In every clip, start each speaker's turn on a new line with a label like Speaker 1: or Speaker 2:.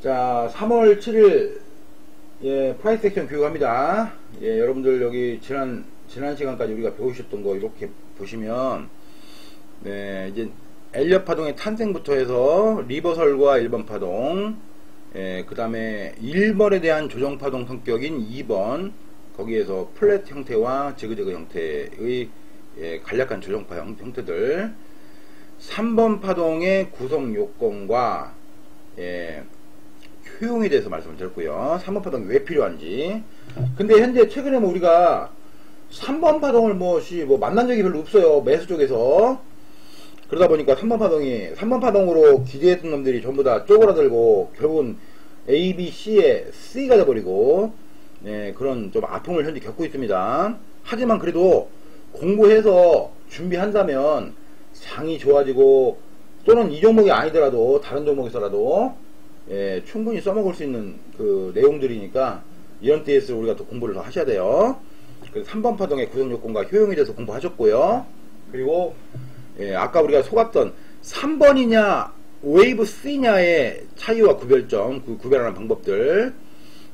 Speaker 1: 자, 3월 7일, 예, 프라이스 액션 교육합니다. 예, 여러분들 여기 지난 시간까지 우리가 배우셨던 거 이렇게 보시면, 네, 이제 엘리엇 파동의 탄생부터 해서 리버설과 1번 파동, 예, 그 다음에 1번에 대한 조정 파동 성격인 2번, 거기에서 플랫 형태와 지그재그 형태의 예, 간략한 조정파 형태들, 3번 파동의 구성 요건과 예, 효용에 대해서 말씀을 드렸고요. 3번 파동이 왜 필요한지. 근데 현재 최근에 뭐 우리가 3번 파동을 뭐 만난 적이 별로 없어요. 매수 쪽에서. 그러다 보니까 3번 파동으로 기대했던 놈들이 전부 다 쪼그라들고 결국은 A, B, C에 C가 돼버리고 예, 그런 좀 아픔을 현재 겪고 있습니다. 하지만 그래도 공부해서 준비한다면 상이 좋아지고 또는 이 종목이 아니더라도 다른 종목에서라도 예, 충분히 써먹을 수 있는 그 내용들이니까 이런 때일수록 우리가 또 공부를 더 하셔야 돼요. 그래서 3번 파동의 구성 요건과 효용에 대해서 공부하셨고요. 그리고 예, 아까 우리가 속았던 3번이냐 웨이브 C냐의 차이와 구별점, 그 구별하는 방법들.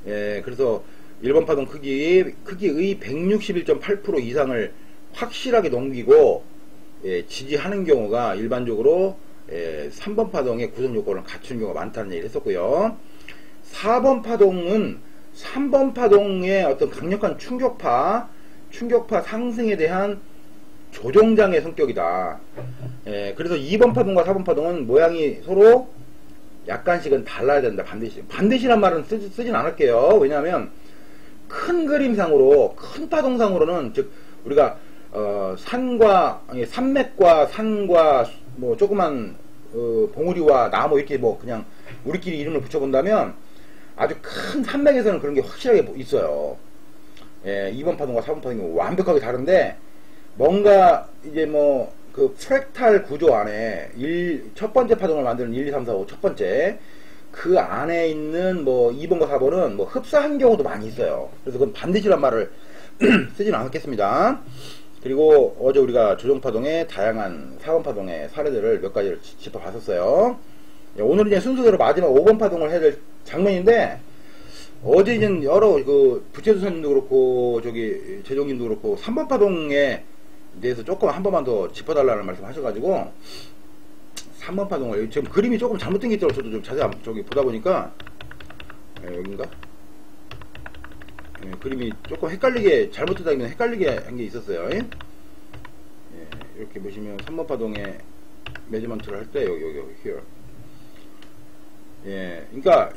Speaker 1: 예, 그래서 1번 파동 크기의 161.8% 이상을 확실하게 넘기고 예, 지지하는 경우가 일반적으로 3번 파동의 구성 요건을 갖춘 경우가 많다는 얘기를 했었고요. 4번 파동은 3번 파동의 어떤 강력한 충격파 상승에 대한 조정장의 성격이다. 그래서 2번 파동과 4번 파동은 모양이 서로 약간씩은 달라야 된다. 반드시란 말은 쓰진 않을게요. 왜냐하면 큰 그림상으로, 큰 파동상으로는, 즉 우리가 산맥과 산과 뭐 조그만 봉우리와 나무 이렇게 뭐 그냥 우리끼리 이름을 붙여본다면 아주 큰 산맥에서는 그런 게 확실하게 있어요. 예, 2번 파동과 4번 파동이 완벽하게 다른데 뭔가 이제 뭐 그 프랙탈 구조 안에 첫 번째 파동을 만드는 1, 2, 3, 4, 5 첫 번째 그 안에 있는 뭐 2번과 4번은 뭐 흡사한 경우도 많이 있어요. 그래서 그건 반드시란 말을 쓰지는 않겠습니다. 그리고 어제 우리가 조정파동의 다양한 4번 파동의 사례들을 몇 가지를 짚어봤었어요. 오늘은 이제 순서대로 마지막 5번 파동을 해야 될 장면인데, 어제 이제 여러 그 부채도사님도 그렇고 저기 재종님도 그렇고 3번 파동에 대해서 조금 한 번만 더 짚어달라는 말씀 하셔가지고 3번 파동을 지금 그림이 조금 잘못된 게 있더라고. 저도 좀 자세히 저기 보다 보니까 여긴가? 그림이 조금 헷갈리게 잘못되다기는 헷갈리게 한 게 있었어요. 예, 이렇게 보시면 3번 파동의 매지먼트를 할 때 여기 here. 예, 그러니까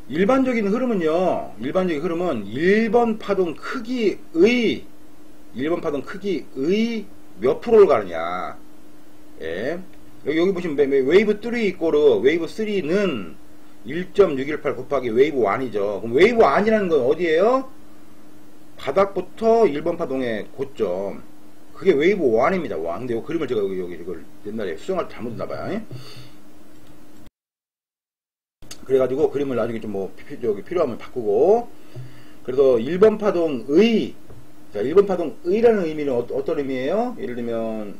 Speaker 1: 일반적인 흐름은 1번 파동 크기의 몇 프로를 가느냐. 예, 여기 보시면 웨이브 3 이꼬르 웨이브 3는 1.618 곱하기 웨이브 1이죠. 그럼 웨이브 1이라는 건 어디에요? 바닥부터 1번 파동의 고점. 그게 웨이브 1입니다. 1. 근데 이 그림을 제가 여기 이걸 옛날에 수정할 때 잘못 했나봐요. 그래가지고 그림을 나중에 좀 뭐 필요하면 바꾸고. 그래서 1번 파동의, 자, 1번 파동의라는 의미는 어떤 의미예요? 예를 들면,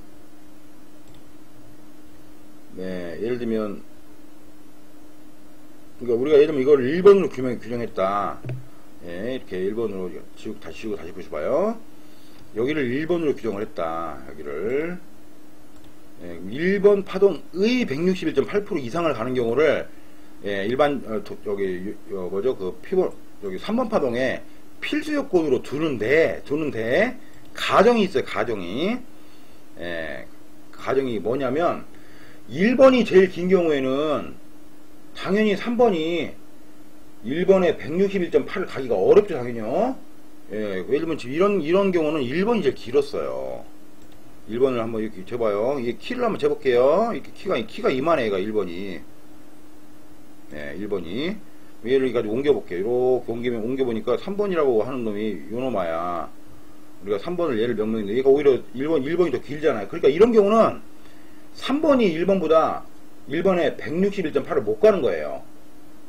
Speaker 1: 그러니까 우리가 예를 들면 이걸 1번으로 규정했다. 예, 이렇게 1번으로 다시 보셔봐요. 여기를 1번으로 규정을 했다. 여기를. 예, 1번 파동의 161.8% 이상을 가는 경우를, 예, 여기 3번 파동에 필수 요건으로 두는데, 가정이 있어요, 가정이. 예, 가정이 뭐냐면, 1번이 제일 긴 경우에는 당연히 3번이 1번에 161.8을 가기가 어렵죠, 당연히요. 예, 예를 들면 지금 이런 경우는 1번이 제일 길었어요. 1번을 한번 이렇게 재봐요. 이게 키를 한번 재볼게요. 이렇게 키가 이만해, 얘가 1번이. 예, 1번이. 얘를 가지고 옮겨볼게요. 이렇게 옮겨보니까 3번이라고 하는 놈이 요놈아야. 우리가 3번을 얘를 명명했는데 얘가 오히려 1번이 더 길잖아요. 그러니까 이런 경우는 3번이 1번보다 1번에 161.8을 못 가는 거예요.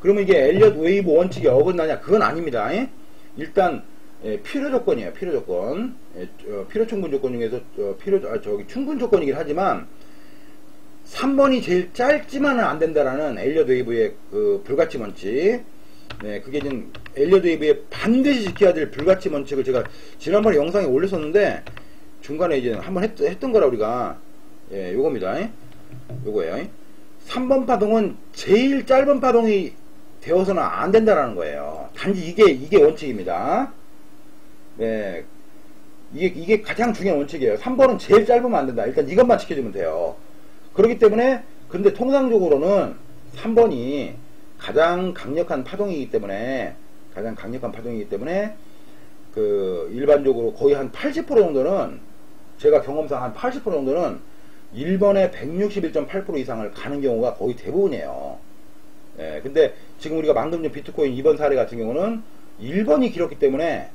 Speaker 1: 그러면 이게 엘리엇 웨이브 원칙에 어긋나냐? 그건 아닙니다. 일단 필요 조건이에요. 필요 조건. 필요 충분 조건 중에서 충분 조건이긴 하지만 3번이 제일 짧지만은 안 된다라는 엘리엇 웨이브의 그 불가침 원칙. 네, 그게 지금 엘리엇 웨이브의 반드시 지켜야 될 불가침 원칙을 제가 지난번에 영상에 올렸었는데 중간에 이제 한번 했던 거라 우리가. 예, 요겁니다. 요거예요. 3번 파동은 제일 짧은 파동이 되어서는 안 된다라는 거예요. 단지 이게 원칙입니다. 네. 이게 가장 중요한 원칙이에요. 3번은 제일 짧으면 안 된다. 일단 이것만 지켜주면 돼요. 그렇기 때문에, 근데 통상적으로는 3번이 가장 강력한 파동이기 때문에, 그, 일반적으로 거의 한 80% 정도는, 제가 경험상 한 80% 정도는 1번에 161.8% 이상을 가는 경우가 거의 대부분이에요. 예, 근데 지금 우리가 방금 전 비트코인 2번 사례 같은 경우는 1번이 길었기 때문에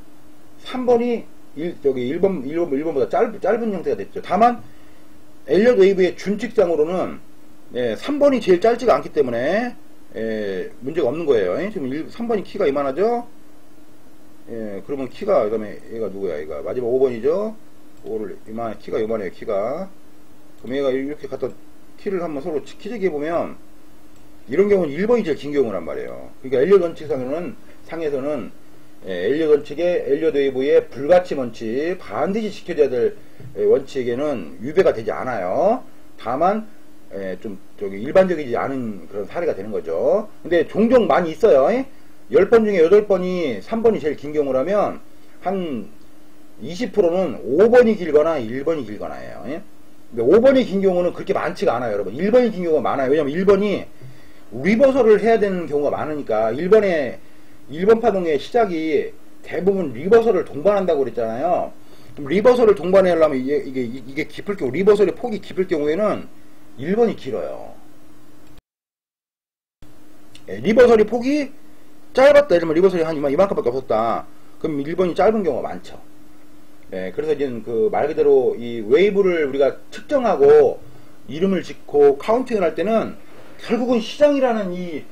Speaker 1: 3번이 1번보다 짧은 형태가 됐죠. 다만, 엘리엇 웨이브의 준칙상으로는, 예, 3번이 제일 짧지가 않기 때문에, 예, 문제가 없는 거예요. 지금 3번이 키가 이만하죠? 예, 그러면 키가, 그 다음에 얘가 누구야? 얘가 마지막 5번이죠? 키가 요만해요, 키가. 그럼 얘가 이렇게 갖다 키를 한번 서로 키재기 해보면, 이런 경우는 1번이 제일 긴 경우란 말이에요. 그러니까 엘리엇 원칙상에서는 엘리엇 원칙의 엘리엇 웨이브의 불가침 원칙, 반드시 지켜져야 될 원칙에는 위배가 되지 않아요. 다만 좀 일반적이지 않은 그런 사례가 되는 거죠. 근데 종종 많이 있어요. 10번 중에 8번이 3번이 제일 긴 경우라면 한 20%는 5번이 길거나 1번이 길거나예요. 근데 5번이 긴 경우는 그렇게 많지가 않아요, 여러분. 1번이 긴 경우가 많아요. 왜냐면 1번이 리버설을 해야 되는 경우가 많으니까. 1번 파동의 시작이 대부분 리버설을 동반한다고 그랬잖아요. 그럼 리버설을 동반해 하려면 이게 깊을 경우, 리버설의 폭이 깊을 경우에는 1번이 길어요. 예, 리버설이 폭이 짧았다. 예를 들면 리버설이 한 이만큼밖에 없었다. 그럼 1번이 짧은 경우가 많죠. 예, 그래서 이제 그 말 그대로 이 웨이브를 우리가 측정하고 이름을 짓고 카운팅을 할 때는 결국은 시장이라는 이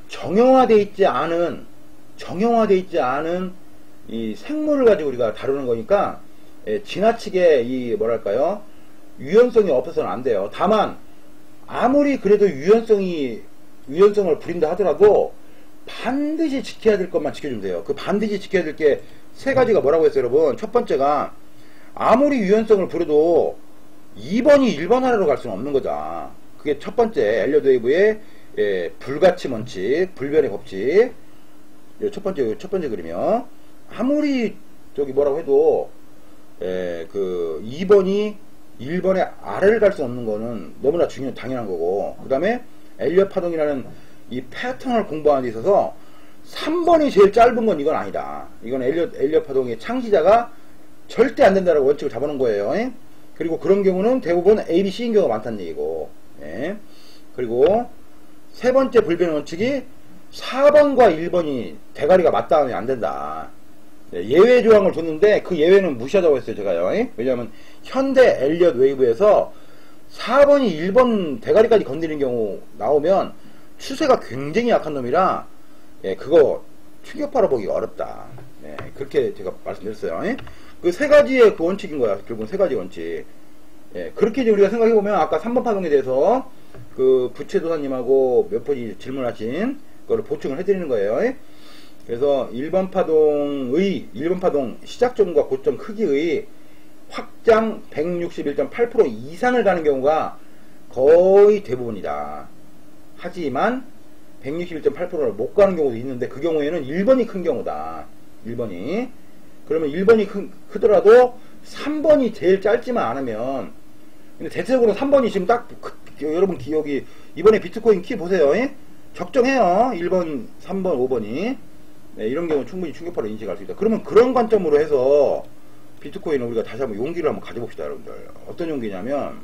Speaker 1: 정형화되어 있지 않은 이 생물을 가지고 우리가 다루는 거니까, 예, 지나치게 이 뭐랄까요, 유연성이 없어서는 안 돼요. 다만 아무리 그래도 유연성을 부린다 하더라도 반드시 지켜야 될 것만 지켜주면 돼요. 그 반드시 지켜야 될 게 세 가지가 뭐라고 했어요, 여러분? 첫 번째가 아무리 유연성을 부려도 2번이 1번 아래로 갈 수는 없는 거다. 그게 첫 번째 엘리엇 웨이브의, 예, 불가침 원칙, 불변의 법칙. 첫 번째 그림이요. 아무리 뭐라고 해도, 예, 그 2번이 1번의 아래를 갈 수 없는 거는 너무나 당연한 거고, 그 다음에 엘리엇 파동이라는 이 패턴을 공부하는 데 있어서 3번이 제일 짧은 건 이건 아니다. 이건 엘리엇 파동의 창시자가 절대 안 된다라고 원칙을 잡아놓은 거예요. 예? 그리고 그런 경우는 대부분 A, B, C인 경우가 많다는 얘기고, 예? 그리고 세 번째 불변 원칙이 4번과 1번이 대가리가 맞닿으면 안 된다. 예외 조항을 줬는데 그 예외는 무시하자고 했어요, 제가요. 예? 왜냐하면 현대 엘리엇 웨이브에서 4번이 1번 대가리까지 건드리는 경우 나오면 추세가 굉장히 약한 놈이라, 예, 그거 충격파로 보기 어렵다. 예, 그렇게 제가 말씀드렸어요. 예? 그 세 가지의 그 원칙인 거야. 결국은 세 가지 원칙. 예, 그렇게 이제 우리가 생각해보면 아까 3번 파동에 대해서 그 부채도사님하고 몇 번이 질문하신 그거를 보충을 해드리는 거예요. 예? 그래서 1번 파동 시작점과 고점 크기의 확장 161.8% 이상을 가는 경우가 거의 대부분이다. 하지만 161.8%를 못 가는 경우도 있는데 그 경우에는 1번이 큰 경우다. 1번이. 그러면 1번이 크더라도 3번이 제일 짧지만 않으면, 근데 대체적으로 3번이 지금 딱 여러분 기억이 이번에 비트코인 키 보세요. 예? 적정해요. 1번, 3번, 5번이. 네, 이런 경우는 충분히 충격파로 인식할 수 있다. 그러면 그런 관점으로 해서 비트코인을 우리가 다시 한번 용기를 한번 가져봅시다, 여러분들. 어떤 용기냐면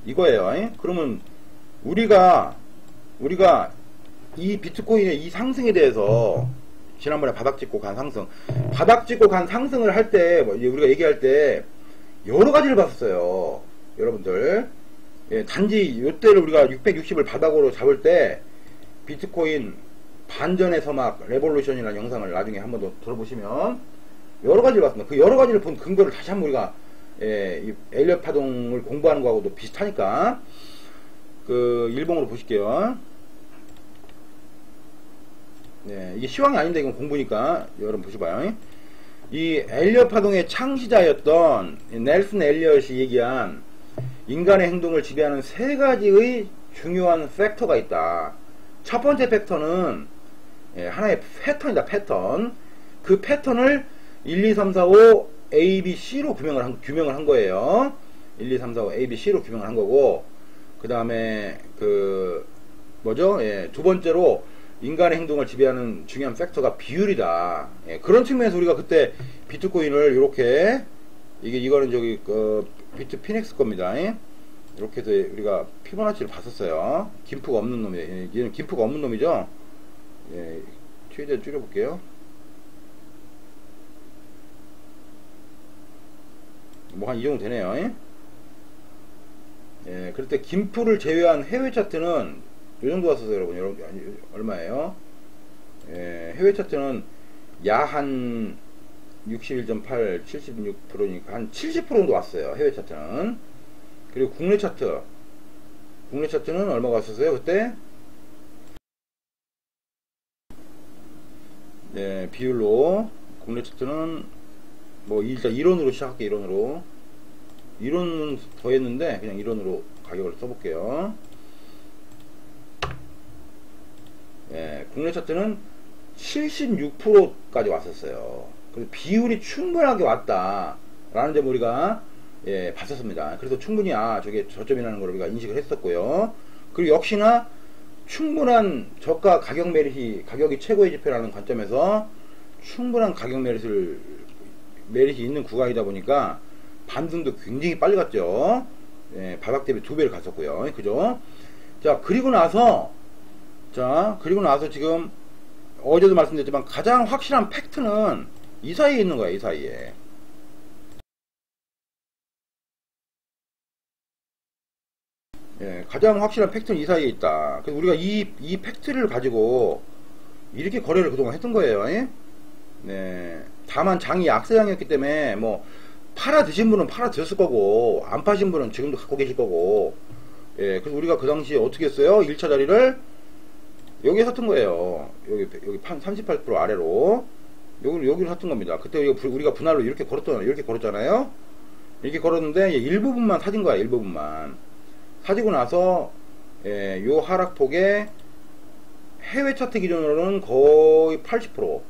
Speaker 1: 이거예요. 예? 그러면 우리가 이 비트코인의 이 상승에 대해서 지난번에 바닥 찍고 간 상승을 할 때, 우리가 얘기할 때 여러 가지를 봤었어요, 여러분들. 예, 단지 요때를 우리가 660을 바닥으로 잡을 때 비트코인 반전의 서막 레볼루션이라는 영상을 나중에 한번 더 들어보시면 여러 가지를 봤습니다. 그 여러 가지를 본 근거를 다시 한번 우리가 이 엘리엇 파동을 공부하는 거하고도 비슷하니까 그 일봉으로 보실게요. 네, 이게 시황이 아닌데 이건 공부니까 여러분 보셔봐요. 이 엘리엇 파동의 창시자였던 넬슨 엘리엇이 얘기한 인간의 행동을 지배하는 세 가지의 중요한 팩터가 있다. 첫 번째 팩터는 하나의 패턴이다. 패턴. 그 패턴을 1, 2, 3, 4, 5 A, B, C로 규명을 한 거예요. 1, 2, 3, 4, 5 A, B, C로 규명을 한 거고, 그 다음에 두 번째로 인간의 행동을 지배하는 중요한 팩터가 비율이다. 그런 측면에서 우리가 그때 비트코인을 이렇게 이거는 저기 비트 피닉스 겁니다. 이렇게 해서 우리가 피보나치를 봤었어요. 김프가 없는 놈이에요. 얘는 김프가 없는 놈이죠. 최대한 줄여볼게요. 뭐 한 이 정도 되네요. 그럴 때 김프를 제외한 해외 차트는 요 정도 왔었어요, 여러분. 얼마예요? 해외 차트는 야한 61.8, 76%니까 한 70% 정도 왔어요. 해외 차트는. 그리고 국내 차트는 얼마가 왔었어요, 그때? 네, 비율로. 국내 차트는 뭐 일단 1원으로 시작할게요. 1원으로. 1원은 더 했는데 그냥 1원으로 가격을 써볼게요. 국내 차트는 76%까지 왔었어요. 그래서 비율이 충분하게 왔다 라는 점 우리가 봤었습니다. 그래서 충분히 저게 저점이라는 걸 우리가 인식을 했었고요. 그리고 역시나 충분한 저가 가격 메릿이, 가격이 최고의 지표라는 관점에서 충분한 가격 메릿이 있는 구간이다 보니까 반등도 굉장히 빨리 갔죠. 바닥 대비 2배를 갔었고요. 그죠? 그리고 나서 지금 어제도 말씀드렸지만 가장 확실한 팩트는 이 사이에 있는 거야. 이 사이에. 가장 확실한 팩트는 이 사이에 있다. 그래서 우리가 이 팩트를 가지고 이렇게 거래를 그동안 했던 거예요. 다만 장이 약세장이었기 때문에 뭐 팔아 드신 분은 팔아 드셨을 거고, 안 파신 분은 지금도 갖고 계실 거고. 그래서 우리가 그 당시에 어떻게 했어요? 1차 자리를 여기에 샀던 거예요. 여기 38% 아래로 여기를 샀던 겁니다. 그때 우리가 분할로 이렇게 걸었잖아요. 이렇게 걸었는데 일부분만 사진 거야. 일부분만 사지고 나서 요 하락폭에 해외 차트 기준으로는 거의 80%,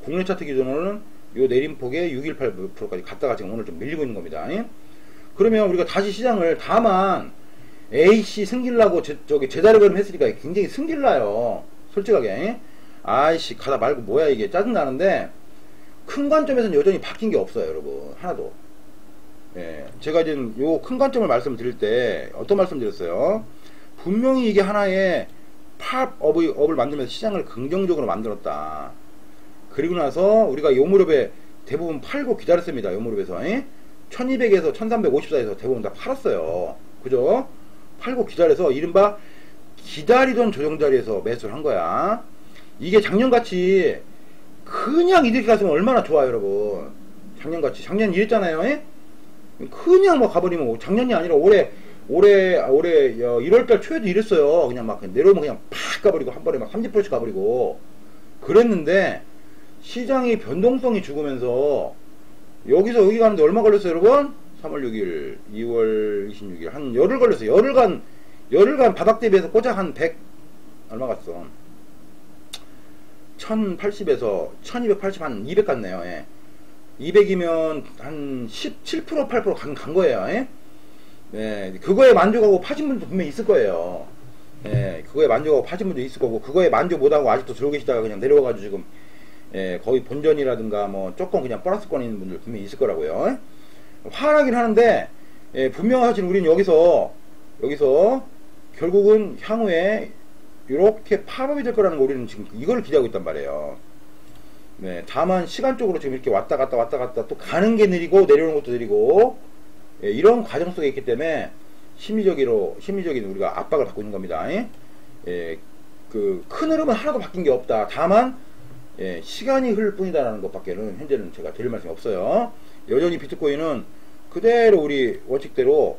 Speaker 1: 국내 차트 기준으로는 요 내림폭에 6.18%까지 갔다가 지금 오늘 좀 밀리고 있는 겁니다. 그러면 우리가 다시 시장을, 다만 A씨 승길라고 제자리 걸음 했으니까 굉장히 승길나요. 솔직하게. 아이씨 가다 말고 뭐야 이게 짜증나는데, 큰 관점에서는 여전히 바뀐 게 없어요, 여러분. 하나도. 제가 지금 요 큰 관점을 말씀을 드릴 때 어떤 말씀 드렸어요? 분명히 이게 하나의 팝업을 만들면서 시장을 긍정적으로 만들었다. 그리고 나서 우리가 요 무렵에 대부분 팔고 기다렸습니다. 요 무렵에서 1200에서 1354에서 대부분 다 팔았어요. 그죠? 팔고 기다려서 이른바 기다리던 조정자리에서 매수를 한 거야. 이게 작년같이 그냥 이렇게 갔으면 얼마나 좋아요, 여러분. 작년같이. 작년 이랬잖아요. 그냥 뭐 가버리면, 작년이 아니라 올해 1월달 초에도 이랬어요. 그냥 막 내려오면 그냥 팍 가버리고 한 번에 막 30%씩 가버리고 그랬는데, 시장이 변동성이 죽으면서 여기서 여기 가는데 얼마 걸렸어요, 여러분? 3월 6일, 2월 26일 한 열흘 걸렸어요. 열흘간 바닥 대비해서 꽂아 한 100 얼마 갔어? 1080에서 1280 한 200 갔네요. 200이면 한 17%, 8% 간 거예요. 그거에 만족하고 파신 분도 분명히 있을 거예요. 그거에 만족하고 파신 분도 있을 거고, 그거에 만족 못하고 아직도 들고 계시다가 그냥 내려와가지고 지금 거의 본전이라든가 뭐 조금 그냥 플러스권 있는 분들 분명히 있을 거라고요. 화나긴 하는데, 분명한 사실 우리는 여기서 결국은 향후에 이렇게 팝업이 될 거라는 거 우리는 지금 이걸 기대하고 있단 말이에요. 다만 시간적으로 지금 이렇게 왔다 갔다 또 가는 게 느리고 내려오는 것도 느리고, 이런 과정 속에 있기 때문에 심리적인 우리가 압박을 받고 있는 겁니다. 그 큰 흐름은 하나도 바뀐 게 없다. 다만 시간이 흐를 뿐이다라는 것밖에는 현재는 제가 드릴 말씀이 없어요. 여전히 비트코인은 그대로 우리 원칙대로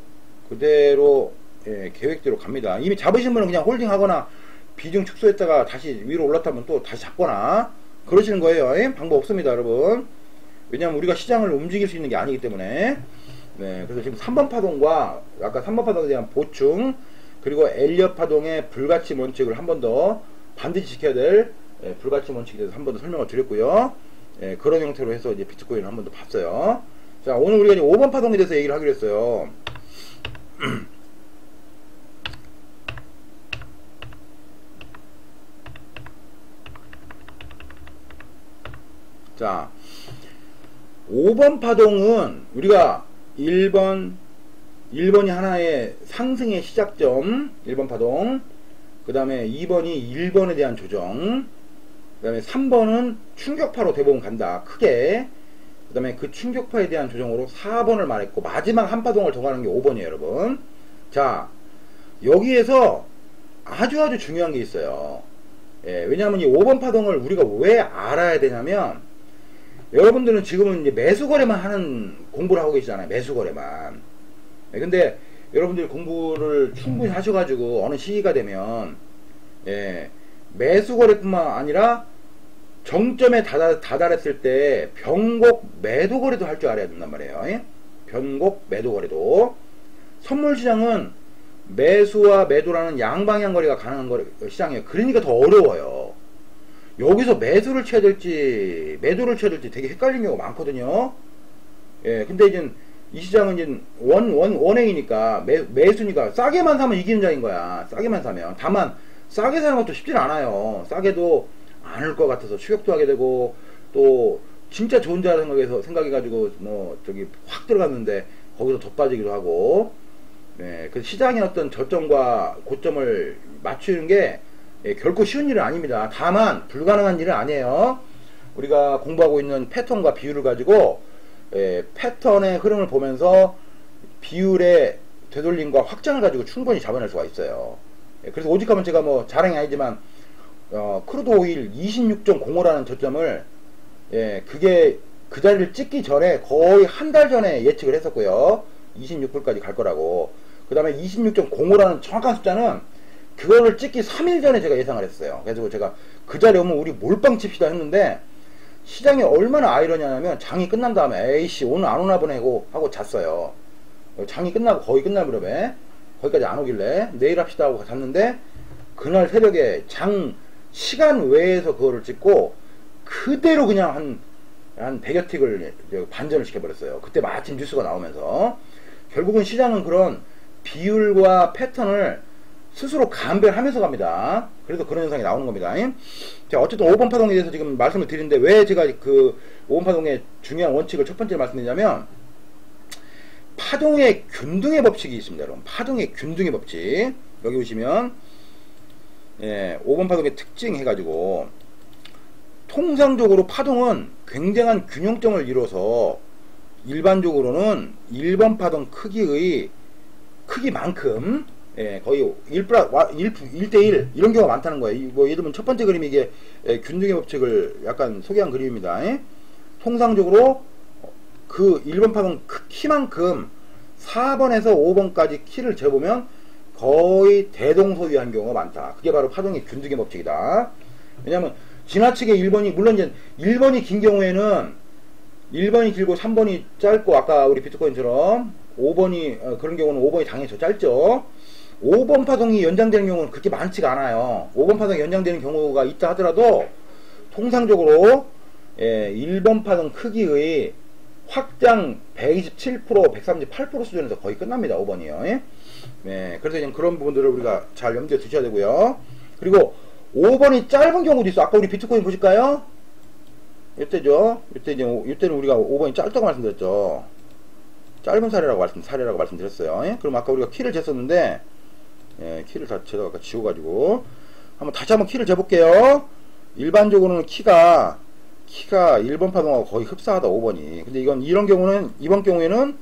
Speaker 1: 그대로 예, 계획대로 갑니다. 이미 잡으신 분은 그냥 홀딩하거나 비중 축소했다가 다시 위로 올랐다면 또 다시 잡거나 그러시는 거예요. 예? 방법 없습니다, 여러분. 왜냐하면 우리가 시장을 움직일 수 있는 게 아니기 때문에. 네, 그래서 지금 3번 파동과 아까 3번 파동에 대한 보충, 그리고 엘리엇 파동의 불가침 원칙을 한 번 더 반드시 지켜야 될 예, 불가침 원칙에 대해서 한 번 더 설명을 드렸고요. 예, 그런 형태로 해서 이제 비트코인을 한 번 더 봤어요. 자, 오늘 우리가 이제 5번 파동에 대해서 얘기를 하기로 했어요. 자, 5번 파동은 우리가 1번이 하나의 상승의 시작점, 1번 파동, 그 다음에 2번이 1번에 대한 조정, 그 다음에 3번은 충격파로 대부분 간다, 크게. 그 다음에 그 충격파에 대한 조정으로 4번을 말했고, 마지막 한 파동을 더 가는 게 5번이에요, 여러분. 자, 여기에서 아주 중요한 게 있어요. 예, 왜냐하면 이 5번 파동을 우리가 왜 알아야 되냐면, 여러분들은 지금은 이제 매수거래만 하는 공부를 하고 계시잖아요. 매수거래만. 예, 근데 여러분들 공부를 충분히 하셔가지고 어느 시기가 되면 예, 매수거래뿐만 아니라 정점에 다다랐을 때 변곡 매도거래도 할 줄 알아야 된단 말이에요. 예? 변곡 매도거래도. 선물시장은 매수와 매도라는 양방향 거래가 가능한 시장이에요. 그러니까 더 어려워요. 여기서 매수를 쳐야 될지 매도를 쳐야 될지 되게 헷갈리는 경우가 많거든요. 예, 근데 이제 이 시장은 이제 원행이니까 매수니까 싸게만 사면 이기는 자인 거야. 싸게만 사면. 다만 싸게 사는 것도 쉽진 않아요. 싸게도 않을 것 같아서 추격도 하게 되고, 또 진짜 좋은 자 생각해가지고 뭐 저기 확 들어갔는데 거기서 더 빠지기도 하고. 예, 그 시장의 어떤 저점과 고점을 맞추는 게 예, 결코 쉬운 일은 아닙니다. 다만 불가능한 일은 아니에요. 우리가 공부하고 있는 패턴과 비율을 가지고 예, 패턴의 흐름을 보면서 비율의 되돌림과 확장을 가지고 충분히 잡아낼 수가 있어요. 예, 그래서 오직하면 제가 뭐 자랑이 아니지만 크루드 오일 26.05라는 저점을 예, 그게 그 자리를 찍기 전에 거의 한 달 전에 예측을 했었고요. 26불까지 갈 거라고. 그 다음에 26.05라는 정확한 숫자는 그거를 찍기 3일 전에 제가 예상을 했어요. 그래서 제가 그 자리에 오면 우리 몰빵 칩시다 했는데, 시장이 얼마나 아이러니하냐면 장이 끝난 다음에 에이씨 오늘 안 오나 보네 하고 잤어요. 장이 끝나고 거의 끝날 무렵에 거기까지 안 오길래 내일 합시다 하고 잤는데, 그날 새벽에 장 시간 외에서 그거를 찍고 그대로 그냥 한 100여 틱을 반전을 시켜버렸어요. 그때 마침 뉴스가 나오면서. 결국은 시장은 그런 비율과 패턴을 스스로 감별하면서 갑니다. 그래서 그런 현상이 나오는 겁니다. 자, 어쨌든 5번 파동에 대해서 지금 말씀을 드리는데, 왜 제가 그 5번 파동의 중요한 원칙을 첫 번째로 말씀드리냐면, 파동의 균등의 법칙이 있습니다, 여러분. 파동의 균등의 법칙. 여기 보시면, 예, 5번 파동의 특징 해가지고, 통상적으로 파동은 굉장한 균형점을 이뤄서, 일반적으로는 1번 파동 크기만큼, 예, 거의 1대1 이런 경우가 많다는 거예요. 뭐 예를 들면 첫 번째 그림이 이게 균등의 법칙을 약간 소개한 그림입니다. 예? 통상적으로 그 1번 파동 키만큼 4번에서 5번까지 키를 재보면 거의 대동소이한 경우가 많다. 그게 바로 파동의 균등의 법칙이다. 왜냐하면 지나치게 1번이, 물론 이제 1번이 긴 경우에는 1번이 길고 3번이 짧고, 아까 우리 비트코인처럼 5번이 그런 경우는 5번이 당연히 더 짧죠. 5번 파동이 연장되는 경우는 그렇게 많지가 않아요. 5번 파동이 연장되는 경우가 있다 하더라도 통상적으로 1번 파동 크기의 확장 127%, 138% 수준에서 거의 끝납니다. 5번이요. 네, 그래서 이제 그런 부분들을 우리가 잘 염두에 두셔야 되고요. 그리고 5번이 짧은 경우도 있어. 아까 우리 비트코인 보실까요? 이때죠. 이때는 우리가 5번이 짧다고 말씀드렸죠. 짧은 사례라고 말씀드렸어요. 그럼 아까 우리가 키를 쟀었는데, 예, 키를 다 제가 아까 지워가지고 다시 한번 키를 재볼게요. 일반적으로는 키가 1번 파동하고 거의 흡사하다, 5번이. 근데 이번 경우에는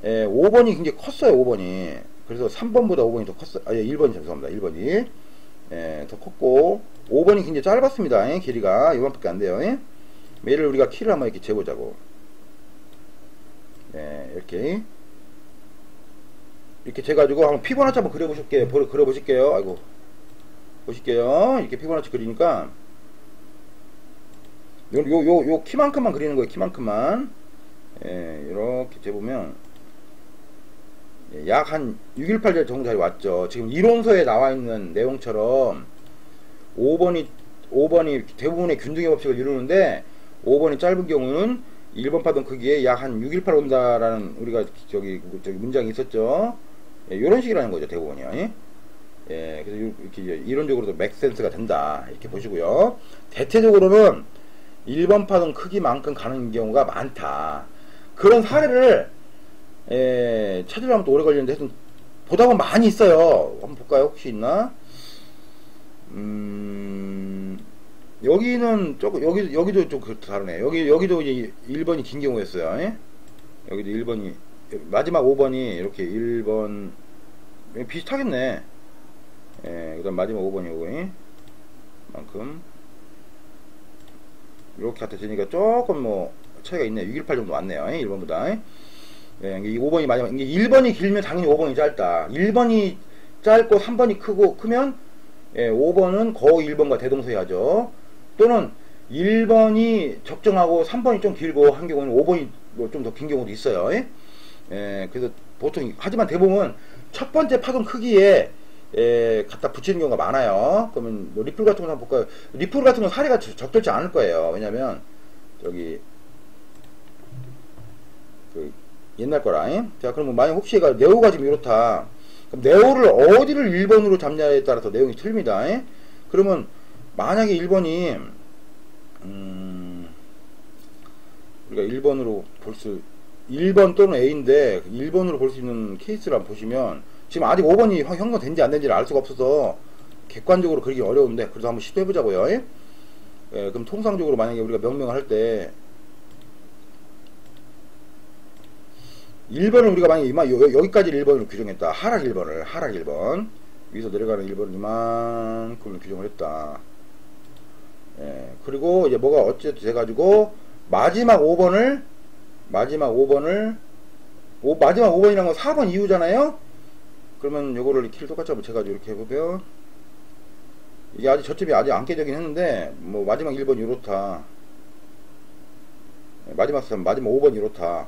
Speaker 1: 5번이 굉장히 컸어요, 5번이. 그래서 3번보다 5번이 더 컸어요. 1번이 죄송합니다. 1번이 더 컸고 5번이 굉장히 짧았습니다. 길이가 이만밖에 안 돼요. 얘를 우리가 키를 한번 이렇게 재보자고. 네, 이렇게 재가지고 한번 피보나치 한번 그려보실게요. 아이고, 보실게요. 이렇게 피보나치 그리니까 요 키만큼만 그리는 거예요. 키만큼만. 예, 이렇게 재보면 약 한 618 정도 잘 왔죠. 지금 이론서에 나와 있는 내용처럼 5번이 대부분의 균등의 법칙을 이루는데 5번이 짧은 경우는 1번 파동 크기에 약 한 618 온다라는 우리가 저기 문장이 있었죠. 예, 이런 식이라는 거죠. 대부분이요. 예, 그래서 이렇게 이론적으로도 맥센스가 된다. 이렇게 보시고요. 대체적으로는 1번 파동 크기만큼 가는 경우가 많다. 그런 사례를 찾으려면 또 오래 걸리는데 하여튼 보다 보면 많이 있어요. 한번 볼까요? 혹시 있나? 여기는 조금 여기도 좀 다르네. 여기도 이제 1번이 긴 경우였어요. 예? 여기도 1번이 마지막 5번이 이렇게 1번 비슷하겠네. 예, 그다음 마지막 5번이 요거 만큼 이렇게 갖다 재니까 조금 뭐 차이가 있네. 618 정도 왔네요. 1번보다. 예, 이 5번이 마지막. 이게 1번이 길면 당연히 5번이 짧다. 1번이 짧고 3번이 크면 5번은 거의 1번과 대동소이하죠. 또는 1번이 적정하고 3번이 좀 길고 한 경우는 5번이 뭐 좀 더 긴 경우도 있어요. 그래서 보통 하지만 대부분 첫 번째 파동 크기에 갖다 붙이는 경우가 많아요. 그러면 뭐 리플 같은 거 한번 볼까요? 리플 같은 건 사례가 적절치 않을 거예요. 왜냐면 저기 그 옛날 거라. 자, 그러면 만약 혹시 얘가 네오가 지금 이렇다. 그럼 네오를 어디를 1번으로 잡냐에 따라서 내용이 틀립니다. 그러면 만약에 1번이 우리가 1번으로 1번 또는 A인데 1번으로 볼 수 있는 케이스를 한번 보시면 지금 아직 5번이 형성된지 안 된지를 알 수가 없어서 객관적으로 그리기 어려운데 그래도 한번 시도해보자고요. 그럼 통상적으로 만약에 우리가 명명을 할 때 1번을 우리가 만약에 여기까지 1번으로 규정했다. 하락 1번 위에서 내려가는 1번을 이만큼을 규정을 했다. 그리고 이제 뭐가 어쨌든 돼가지고 마지막 5번이란 건 4번 이후잖아요. 그러면 요거를 키를 똑같이 한번 재가지고 이렇게 해보면 이게 아직 저점이 아직 안 깨지긴 했는데 뭐 마지막 1번이 이렇다. 마지막 5번이 이렇다.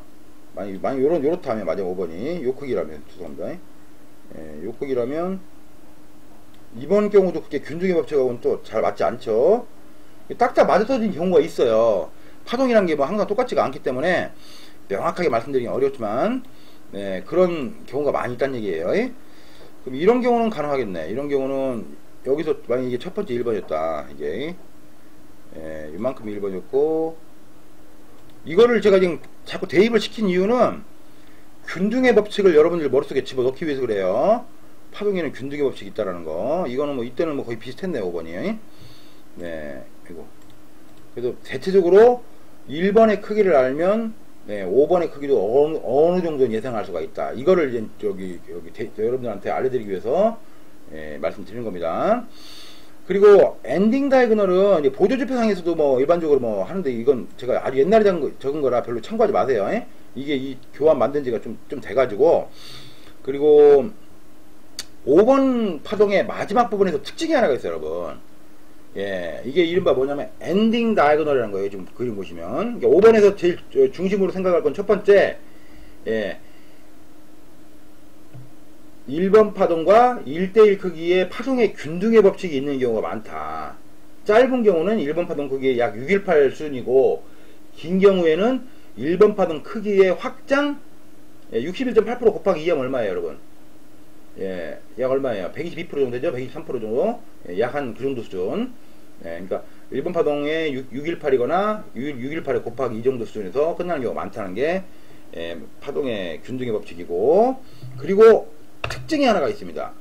Speaker 1: 만약 요렇다 하면 마지막 5번이 요 크기라면 죄송합니다. 요 크기라면 이번 경우도 그게 균등의 법칙하고는 또 잘 맞지 않죠. 딱딱 맞아떨어진 경우가 있어요. 파동이란 게 뭐 항상 똑같지가 않기 때문에 명확하게 말씀드리기 어렵지만 그런 경우가 많이 있다는 얘기예요. 그럼 이런 경우는 가능하겠네. 이런 경우는 여기서 만약 이게 첫 번째 1번이었다. 이게 이만큼 1번이었고 이거를 제가 지금 자꾸 대입을 시킨 이유는 균등의 법칙을 여러분들 머릿속에 집어넣기 위해서 그래요. 파동에는 균등의 법칙이 있다라는 거. 이거는 뭐 이때는 뭐 거의 비슷했네요. 5번이. 이거. 그래서 대체적으로 1번의 크기를 알면 5번의 크기도 어느 정도는 예상할 수가 있다. 이거를 이제 여러분들한테 알려드리기 위해서 말씀드리는 겁니다. 그리고 엔딩 다이그널은 이제 보조지표상에서도 뭐 일반적으로 뭐 하는데 이건 제가 아주 옛날에 적은 거라 별로 참고하지 마세요. 이게 이 교환 만든 지가 좀 돼가지고. 그리고 5번 파동의 마지막 부분에서 특징이 하나가 있어요, 여러분. 이게 이른바 뭐냐면 엔딩 다이고널이라는 거예요. 지금 그림 보시면. 그러니까 5번에서 제일 중심으로 생각할 건 첫 번째, 1번 파동과 1대1 크기의 파동의 균등의 법칙이 있는 경우가 많다. 짧은 경우는 1번 파동 크기의 약 618 수준이고, 긴 경우에는 1번 파동 크기의 확장 61.8% 곱하기 2하면 얼마예요, 여러분? 약 얼마예요? 122% 정도 되죠? 123% 정도? 약 한 그 정도 수준. 그러니까 1번 파동의 618이거나 618에 곱하기 이 정도 수준에서 끝나는 경우가 많다는 게 파동의 균등의 법칙이고, 그리고 특징이 하나가 있습니다.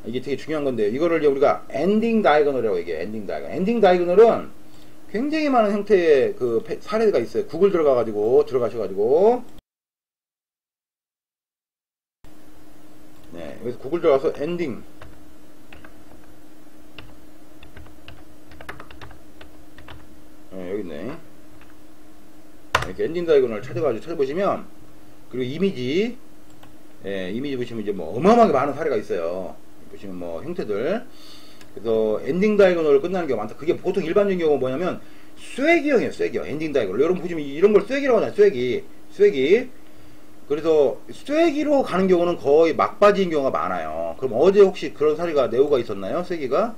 Speaker 1: 이게 되게 중요한 건데, 이거를 우리가 엔딩 다이거널이라고 얘기해요. 엔딩 다이거널. 엔딩 다이거널은 굉장히 많은 형태의 그 사례가 있어요. 구글 들어가셔가지고 여기서 구글 들어가서 엔딩 여기 있네. 이렇게 엔딩 다이거널 찾아보시면 그리고 이미지, 예, 이미지 보시면 이제 뭐 어마어마하게 많은 사례가 있어요. 보시면 뭐 형태들. 그래서 엔딩 다이고널로 끝나는 경우가 많다. 그게 보통 일반적인 경우가 뭐냐면 쐐기형이에요. 쐐기형. 엔딩 다이고널. 여러분 보시면 이런 걸 쐐기라고 하잖아요. 쐐기. 그래서 쐐기로 가는 경우는 거의 막바지인 경우가 많아요. 그럼 어제 혹시 그런 사례가 네오가 있었나요? 쐐기가?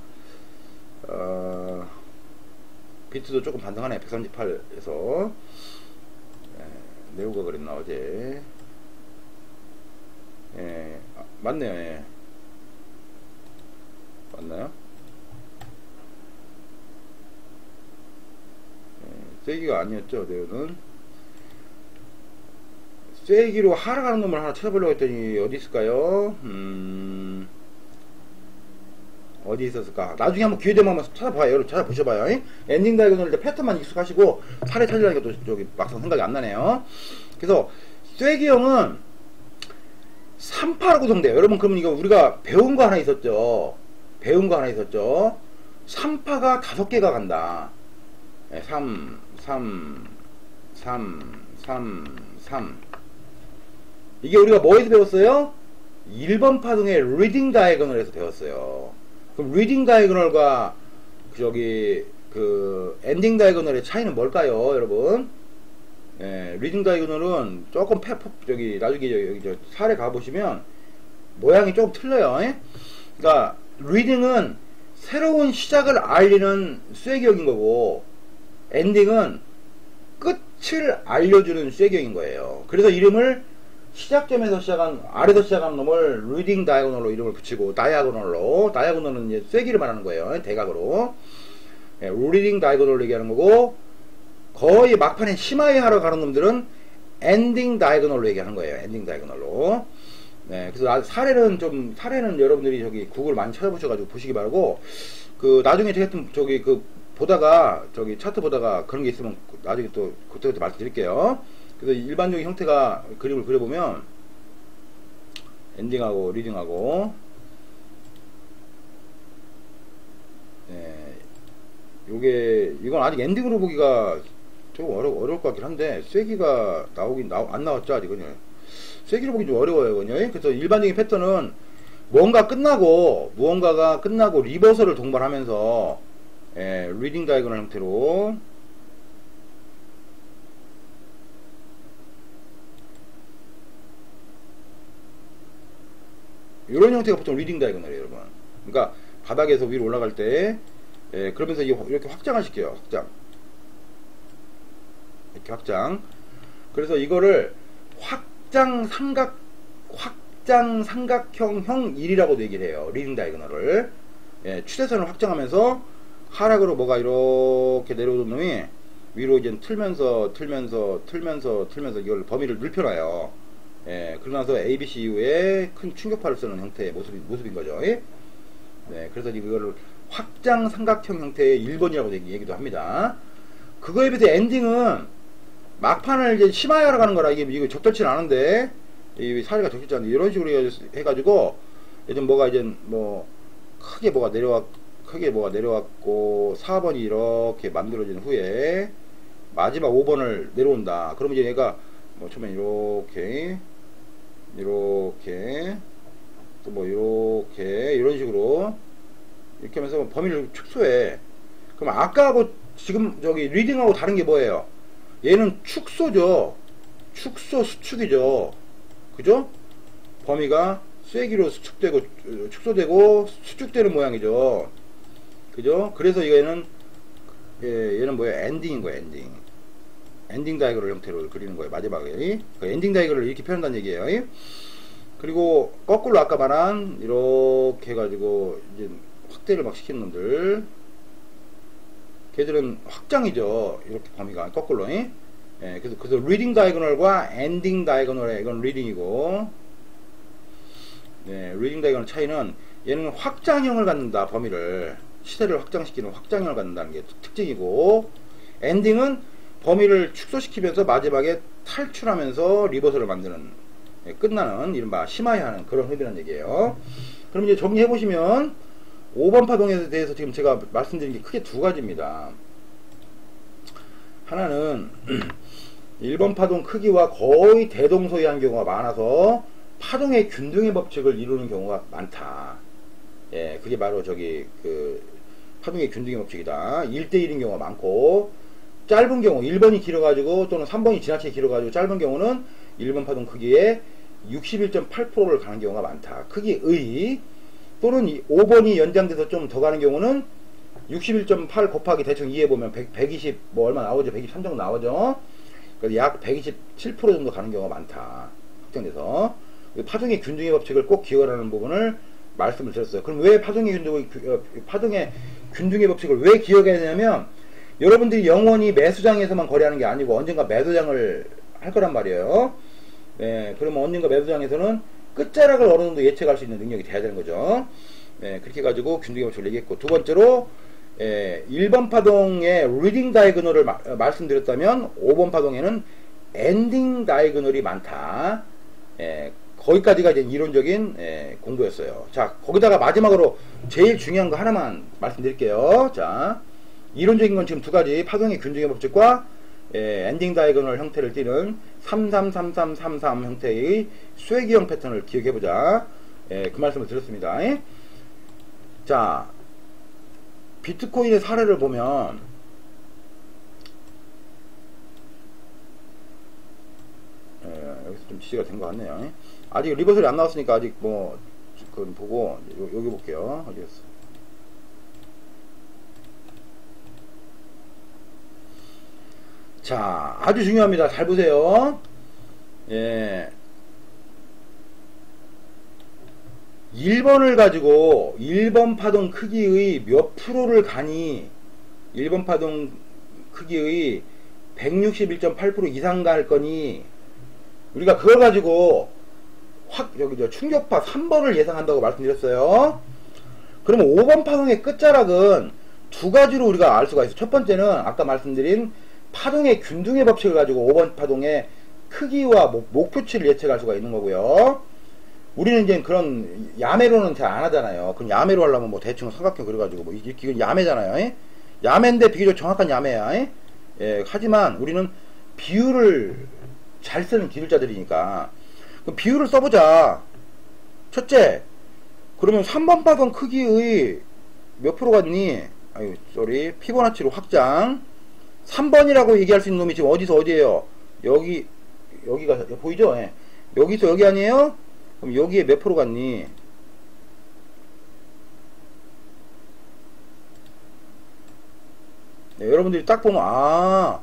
Speaker 1: 비트도 조금 반등하네. 138에서. 네오가 그랬나 어제. 예, 맞네요. 예. 맞나요? 쐐기가 아니었죠. 네오는 쐐기로 하락하는 놈을 하나 찾아보려고 했더니 어디 있을까요? 어디 있었을까? 나중에 한번 기회 되면 한번 찾아봐요. 여러분 찾아보셔봐요. 엔딩 다이고널 때 패턴만 익숙하시고 사례 찾으려니까 또 저기 막상 생각이 안 나네요. 그래서 쐐기형은 3파로 구성돼요. 여러분 그러면 이거 우리가 배운 거 하나 있었죠. 3파가 5개가 간다. 3 이게 우리가 뭐에서 배웠어요? 1번 파동의 리딩 다이고널에서 배웠어요. 그럼 리딩 다이고널과 저기 그 엔딩 다이고널의 차이는 뭘까요, 여러분? 리딩 다이고널은 조금 저기 나중에 여기 저 사례 가보시면 모양이 조금 틀려요. 그러니까 리딩은 새로운 시작을 알리는 쐐기형인 거고 엔딩은 끝을 알려주는 쐐기형인 거예요. 그래서 이름을 시작점에서 시작한 아래서 시작한 놈을 리딩 다이고널로 이름을 붙이고 다이아고널은 이제 쐐기를 말하는 거예요. 대각으로 리딩 다이고널로 얘기하는 거고 거의 막판에 심하게 하러 가는 놈들은 엔딩 다이고널로 얘기하는 거예요. 엔딩 다이고널로. 네, 그래서 사례는 여러분들이 저기 구글 많이 찾아보셔가지고 보시기 바라고, 그 나중에 제가 저기 보다가 저기 차트 보다가 그런 게 있으면 나중에 또 그때 말씀드릴게요. 그래서 일반적인 형태가 그림을 그려보면 엔딩하고 리딩하고, 이건 아직 엔딩으로 보기가 조금 어려울 것 같긴 한데 쐐기가 안 나왔죠 아직은요. 쐐기로 보기 좀 어려워요 이건요. 그래서 일반적인 패턴은 무언가가 끝나고 리버설을 동반하면서 리딩 다이고널 형태로 이런 형태가 보통 리딩 다이고널이에요 여러분. 그러니까 바닥에서 위로 올라갈 때 그러면서 이렇게 확장을 시켜요. 이렇게 확장. 그래서 이거를 확장 삼각형 1이라고도 얘기를 해요. 리딩 다이고널을. 추세선을 확장하면서 하락으로 뭐가 이렇게 내려오던 놈이 위로 이제 틀면서 이걸 범위를 넓혀놔요. 그러고 나서 ABC 이후에 큰 충격파를 쓰는 형태의 모습인 거죠. 그래서 이거를 확장 삼각형 형태의 1번이라고 얘기도 합니다. 그거에 비해서 엔딩은 막판을 이제 심하게 하러 가는 거라 이거 적절치 않은데, 이 사례가 적절치 않은데, 이런 식으로 해가지고, 요즘 뭐가 이제 크게 뭐가 내려왔고, 4번이 이렇게 만들어진 후에, 마지막 5번을 내려온다. 그러면 이제 얘가, 처음에 이렇게, 또 이렇게, 이런 식으로, 이렇게 하면서 범위를 축소해. 그럼 아까하고 지금 저기 리딩하고 다른 게 뭐예요? 얘는 축소죠. 수축이죠. 그죠? 범위가 쐐기로 축소되고 수축되는 모양이죠. 그죠? 그래서 얘는 뭐예요? 엔딩인 거예요. 엔딩 다이그럴 형태로 그리는 거예요. 마지막에. 그 엔딩 다이그럴을 이렇게 표현한다는 얘기예요. 그리고 거꾸로 아까 말한 이렇게 해가지고 이제 확대를 막 시키는 놈들, 걔들은 확장이죠. 이렇게 범위가 거꾸로. 그래서 리딩 다이고널과 엔딩 다이고널의 이건 리딩이고, 리딩 다이고널 차이는 얘는 확장형을 갖는다. 범위를 시대를 확장시키는 확장형을 갖는다는 게 특징이고, 엔딩은 범위를 축소시키면서 마지막에 탈출하면서 리버설을 만드는, 끝나는 이른바 심화하는 그런 흐름이라는 얘기예요. 그럼 이제 정리해 보시면 5번 파동에 대해서 지금 제가 말씀드린 게 크게 두 가지입니다. 하나는 1번 파동 크기와 거의 대동소이한 경우가 많아서 파동의 균등의 법칙을 이루는 경우가 많다. 예, 그게 바로 저기 파동의 균등의 법칙이다. 1대1인 경우가 많고, 짧은 경우 1번이 길어가지고 또는 3번이 지나치게 길어가지고 짧은 경우는 1번 파동 크기에 61.8%를 가는 경우가 많다. 크기의 또는 5번이 연장돼서 좀 더 가는 경우는 61.8 곱하기 대충 2해보면 120 뭐 얼마 나오죠? 123 정도 나오죠? 그래서 약 127% 정도 가는 경우가 많다. 확정돼서 파동의 균등의 법칙을 꼭 기억하라는 부분을 말씀을 드렸어요. 그럼 왜 파동의 균등의 법칙을 왜 기억해야 되냐면, 여러분들이 영원히 매수장에서만 거래하는 게 아니고 언젠가 매도장을 할 거란 말이에요. 네, 그러면 언젠가 매도장에서는 끝자락을 어느 정도 예측할 수 있는 능력이 돼야 되는 거죠. 네, 그렇게 해가지고 균등의 법칙을 얘기했고, 두 번째로 1번 파동의 리딩 다이그널을 말씀드렸다면 5번 파동에는 엔딩 다이그널이 많다. 거기까지가 이제 이론적인 공부였어요. 자, 거기다가 마지막으로 제일 중요한 거 하나만 말씀드릴게요. 자, 이론적인 건 지금 두 가지, 파동의 균등의 법칙과 엔딩 다이거널 형태를 띠는 333333 형태의 쇠기형 패턴을 기억해보자. 그 말씀을 드렸습니다. 자, 비트코인의 사례를 보면 여기서 좀 지시가 된 것 같네요. 아직 리버설이 안 나왔으니까 아직 뭐 그건 보고 여기 볼게요. 어디 갔어? 자, 아주 중요합니다. 잘 보세요. 1번을 가지고 1번 파동 크기의 몇 프로를 가니 1번 파동 크기의 161.8% 이상 갈 거니, 우리가 그걸 가지고 여기 충격파 3번을 예상한다고 말씀드렸어요. 그러면 5번 파동의 끝자락은 두 가지로 우리가 알 수가 있어요. 첫 번째는 아까 말씀드린 파동의 균등의 법칙을 가지고 5번 파동의 크기와 목표치를 예측할 수가 있는 거고요. 우리는 이제 그런 야매로는 잘 안 하잖아요. 그럼 야매로 하려면 뭐 대충 삼각형 그려가지고 뭐 이건 야매잖아요. 야매인데 비교적 정확한 야매야. 하지만 우리는 비율을 잘 쓰는 기술자들이니까 그럼 비율을 써보자. 첫째, 그러면 3번 파동 크기의 몇 프로 같니? 아유, 쏘리. 피보나치로 확장. 3번이라고 얘기할 수 있는 놈이 지금 어디서 어디에요? 여기가 보이죠? 여기서 여기 아니에요? 그럼 여기에 몇 프로 같니? 여러분들이 딱 보면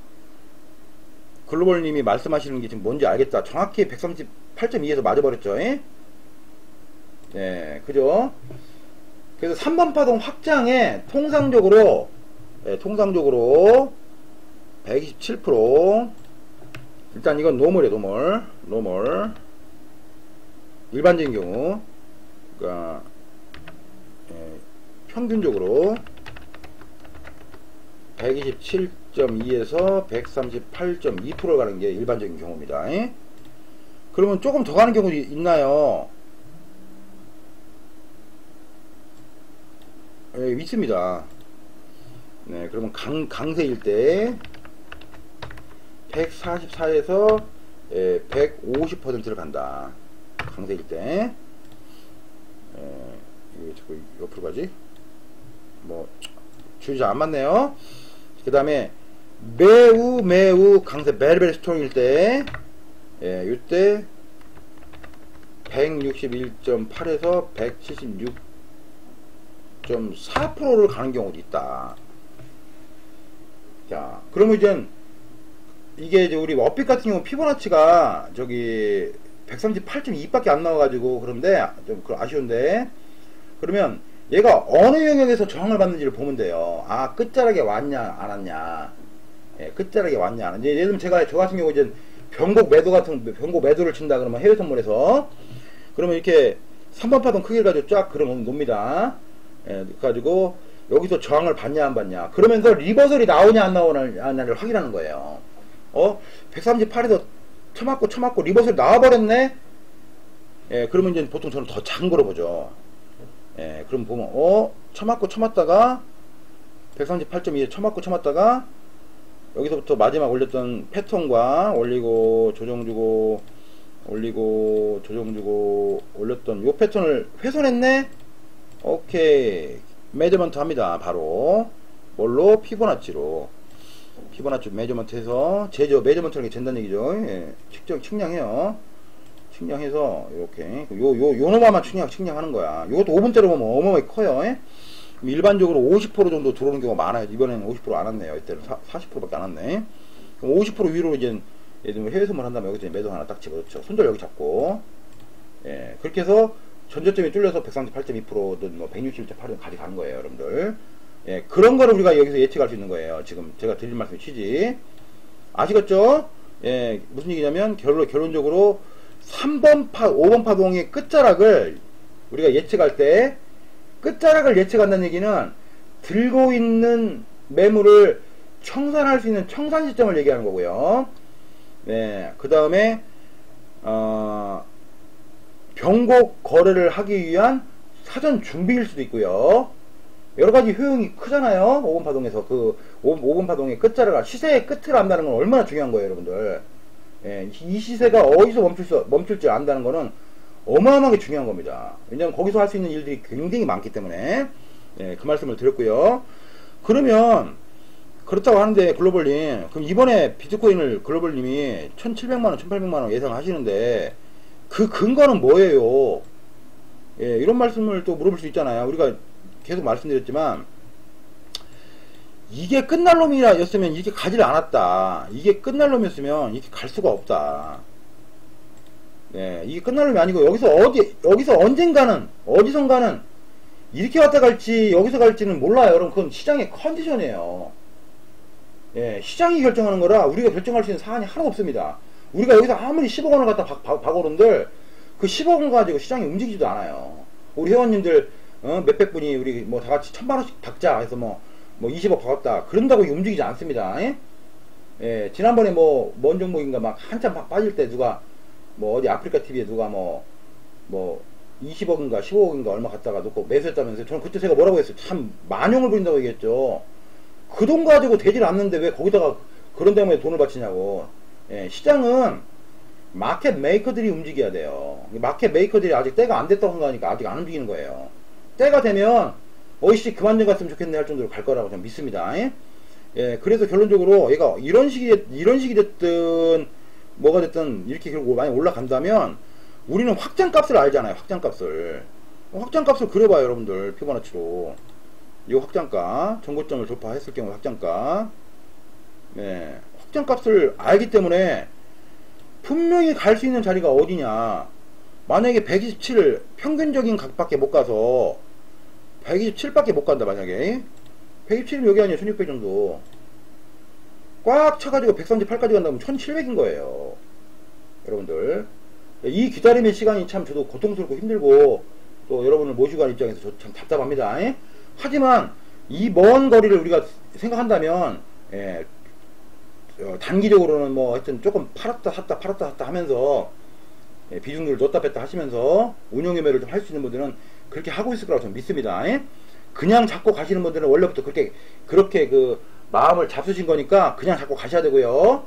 Speaker 1: 글로벌님이 말씀하시는 게 지금 뭔지 알겠다. 정확히 138.2에서 맞아버렸죠. 네, 그죠? 그래서 3번 파동 확장에 통상적으로 127%. 일단 이건 노멀이에요. 노멀. 일반적인 경우, 그러니까 평균적으로 127.2에서 138.2%를 가는 게 일반적인 경우입니다. 그러면 조금 더 가는 경우도 있나요? 있습니다. 네, 그러면 강세일 때 144에서 150%를 간다. 강세일 때. 이게 자꾸 옆으로 가지? 뭐 줄이 안 맞네요. 그 다음에 매우 강세 베리베리 스트롱일 때, 이때 161.8에서 176.4%를 가는 경우도 있다. 자, 그러면 이게 이제 우리 업빛 같은 경우 피보나치가 저기 138.2밖에 안 나와가지고 그런데 좀 아쉬운데, 그러면 얘가 어느 영역에서 저항을 받는지를 보면 돼요. 끝자락에 왔냐 안 왔냐. 끝자락에 왔냐 안 왔냐. 예를 들면 저 같은 경우 이제 변곡 매도를 친다 그러면 해외 선물에서, 그러면 이렇게 3번 파동 크기를 가지고 쫙 그러면 놉니다. 가지고 여기서 저항을 받냐 안 받냐, 그러면서 리버설이 나오냐 안 나오냐를 확인하는 거예요. 138에서 쳐맞고 리버설이 나와버렸네. 그러면 이제 보통 저는 더 작은 거로 보죠. 그럼 보면 쳐맞다가 138.2에 쳐맞다가 여기서부터 마지막 올렸던 패턴과 올리고 조정 주고 올리고 조정 주고 올렸던 요 패턴을 훼손했네. 오케이, 매저먼트 합니다. 바로 뭘로? 피보나치로. 피보나치 매저먼트 해서 제조 매저먼트라는 게 된다는 얘기죠. 예, 측량해요. 측량해서 이렇게 요 놈만 측량하는 거야. 요것도 5분대로 보면 어마어마하게 커요. 예? 일반적으로 50% 정도 들어오는 경우가 많아요. 이번에는 50% 안 왔네요. 이때는 40%밖에 안 왔네. 그럼 50% 위로 이제 예를 들면 해외 선물 한다면 여기 매도 하나 딱 집어넣죠. 손절 여기 잡고, 예, 그렇게 해서 전저점이 뚫려서 138.2%든 뭐 161.8은 가져가는 거예요, 여러분들. 예, 그런 거를 우리가 여기서 예측할 수 있는 거예요. 지금 제가 드릴 말씀의 취지 아시겠죠? 예, 무슨 얘기냐면 결론적으로 3번 5번 파동의 끝자락을 우리가 예측할 때, 끝자락을 예측한다는 얘기는 들고 있는 매물을 청산할 수 있는 청산 시점을 얘기하는 거고요. 네, 그 다음에 변곡 거래를 하기 위한 사전 준비일 수도 있고요. 여러가지 효용이 크잖아요. 5번 파동에서 그 5번 파동의 끝자락을, 시세의 끝을 안다는 건 얼마나 중요한 거예요, 여러분들. 예, 이 시세가 어디서 멈출지 안다는 거는 어마어마하게 중요한 겁니다. 왜냐면 거기서 할 수 있는 일들이 굉장히 많기 때문에. 예, 그 말씀을 드렸고요. 그러면 그렇다고 하는데 글로벌님, 그럼 이번에 비트코인을 글로벌님이 1700만원 1800만원 예상하시는데 그 근거는 뭐예요? 예, 이런 말씀을 또 물어볼 수 있잖아요. 우리가 계속 말씀드렸지만 이게 끝날 놈이었으면 이렇게 가지를 않았다. 이게 끝날 놈이었으면 이렇게 갈 수가 없다. 네, 이게 끝날 놈이 아니고 여기서 언젠가는 어디선가는 이렇게 왔다 갈지 여기서 갈지는 몰라요. 여러분, 그건 시장의 컨디션이에요. 예, 시장이 결정하는 거라 우리가 결정할 수 있는 사안이 하나도 없습니다. 우리가 여기서 아무리 10억 원을 갖다 박어놓은들 그 10억 원 가지고 시장이 움직이지도 않아요. 우리 회원님들 몇백 분이 우리 뭐 다 같이 1000만 원씩 박자 해서 뭐 20억 박았다 그런다고 움직이지 않습니다. 예? 예, 지난번에 뭔 종목인가 막 한참 빠질 때 누가 뭐 어디 아프리카 TV에 누가 뭐 20억인가 15억인가 얼마 갖다가 놓고 매수했다면서요. 저는 그때 제가 뭐라고 했어요. 참 만용을 부린다고 얘기했죠. 그 돈 가지고 되질 않는데 왜 거기다가 그런 데문에 돈을 바치냐고. 예, 시장은 마켓 메이커들이 움직여야 돼요. 마켓 메이커들이 아직 때가 안 됐다고 생각하니까 아직 안 움직이는 거예요. 때가 되면 어이씨 그만 좀 갔으면 좋겠네 할 정도로 갈 거라고 저는 믿습니다. 예, 그래서 결론적으로 얘가 이런 식이 됐든 뭐가 됐든 이렇게 결국 많이 올라간다면 우리는 확장값을 알잖아요. 확장값을 그려봐요, 여러분들. 피보나치로 이 확장가 전고점을 돌파했을 경우 확장가, 네, 확장값을 알기 때문에 분명히 갈 수 있는 자리가 어디냐. 만약에 127 평균적인 값밖에 못 가서 127밖에 못 간다. 만약에 127이면 여기 아니에요. 1600 정도 꽉 차가지고 138까지 간다면 1700인 거예요, 여러분들. 이 기다림의 시간이 참 저도 고통스럽고 힘들고 또 여러분을 모시고 가는 입장에서 저 참 답답합니다. 하지만 이 먼 거리를 우리가 생각한다면, 예, 단기적으로는 뭐 하여튼 조금 팔았다 샀다 하면서, 예, 비중률을 넣었다 뺐다 하시면서 운용매매를 좀 할 수 있는 분들은 그렇게 하고 있을 거라고 저는 믿습니다. 그냥 잡고 가시는 분들은 원래부터 그렇게 그 마음을 잡수신 거니까 그냥 잡고 가셔야 되고요.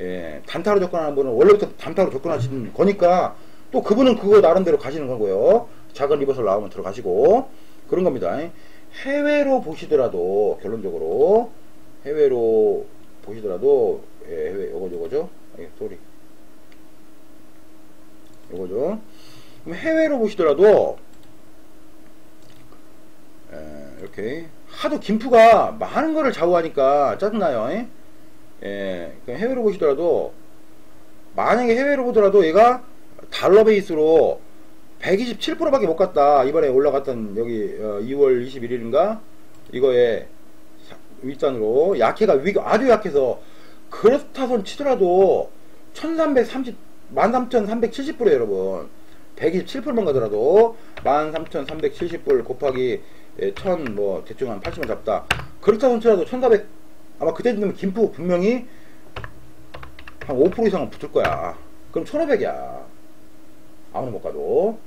Speaker 1: 예, 단타로 접근하는 분은 원래부터 단타로 접근하시는 거니까 또 그분은 그거 나름대로 가시는 거고요. 작은 리버설 나오면 들어가시고 그런 겁니다. 해외로 보시더라도 결론적으로 해외로 보시더라도, 예, 해외 요거죠. 예, 소리 요거죠. 그럼 해외로 보시더라도, 예, 이렇게 하도 김프가 많은 거를 좌우하니까 짜증나요. 예, 해외로 보시더라도 만약에 해외로 보더라도 얘가 달러 베이스로 127%밖에 못 갔다. 이번에 올라갔던 여기 2월 21일인가 이거에 윗단으로 약해가 아주 약해서 그렇다손 치더라도 1370 여러분 127%만 가더라도 13,370불 곱하기 1000 뭐 대충 한 80원 잡다. 그렇다손 치더라도 1400 아마 그때 되면 김프 분명히 한 5% 이상은 붙을 거야. 그럼 1500이야. 아무나 못 가도.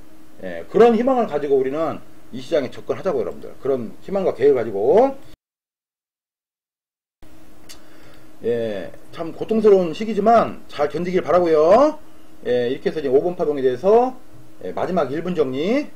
Speaker 1: 예, 그런 희망을 가지고 우리는 이 시장에 접근하자고, 여러분들. 그런 희망과 계획을 가지고. 예, 참 고통스러운 시기지만 잘 견디길 바라고요. 예, 이렇게 해서 이제 5번 파동에 대해서 예, 마지막 1분 정리.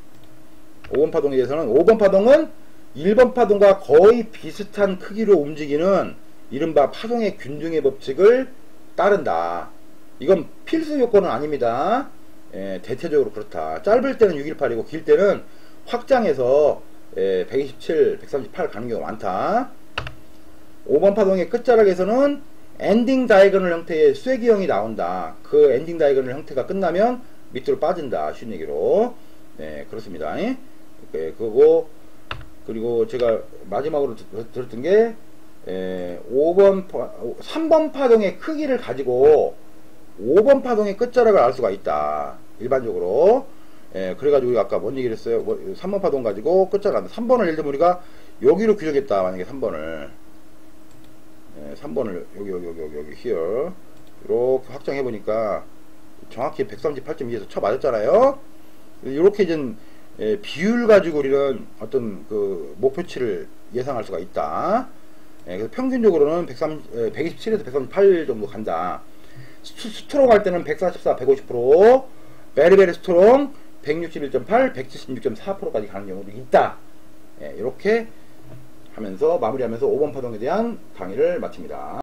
Speaker 1: 5번 파동에 대해서는 5번 파동은 1번 파동과 거의 비슷한 크기로 움직이는 이른바 파동의 균등의 법칙을 따른다. 이건 필수 요건은 아닙니다. 예, 대체적으로 그렇다. 짧을 때는 618이고 길 때는 확장해서 127, 138 가는 경우가 많다. 5번 파동의 끝자락에서는 엔딩 다이거널 형태의 쐐기형이 나온다. 그 엔딩 다이거널 형태가 끝나면 밑으로 빠진다. 쉬운 얘기로. 네, 그렇습니다. 그거 그리고 제가 마지막으로 들었던 게 3번 파동의 크기를 가지고 5번 파동의 끝자락을 알 수가 있다. 일반적으로. 그래가지고 아까 뭔 얘기를 했어요? 3번 파동 가지고 끝자락 3번을 예를 들면 우리가 여기로 규정했다. 만약에 3번을 3번을 여기 here 이렇게 확장해 보니까 정확히 138.2에서 쳐 맞았잖아요. 이렇게 이제 비율 가지고 우리는 어떤 그 목표치를 예상할 수가 있다. 그래서 평균적으로는 127에서 138 정도 간다. 스트롱 할 때는 144, 150%, 베리베리 스트롱 161.8, 176.4%까지 가는 경우도 있다. 이렇게 하면서 마무리하면서 5번 파동에 대한 강의를 마칩니다.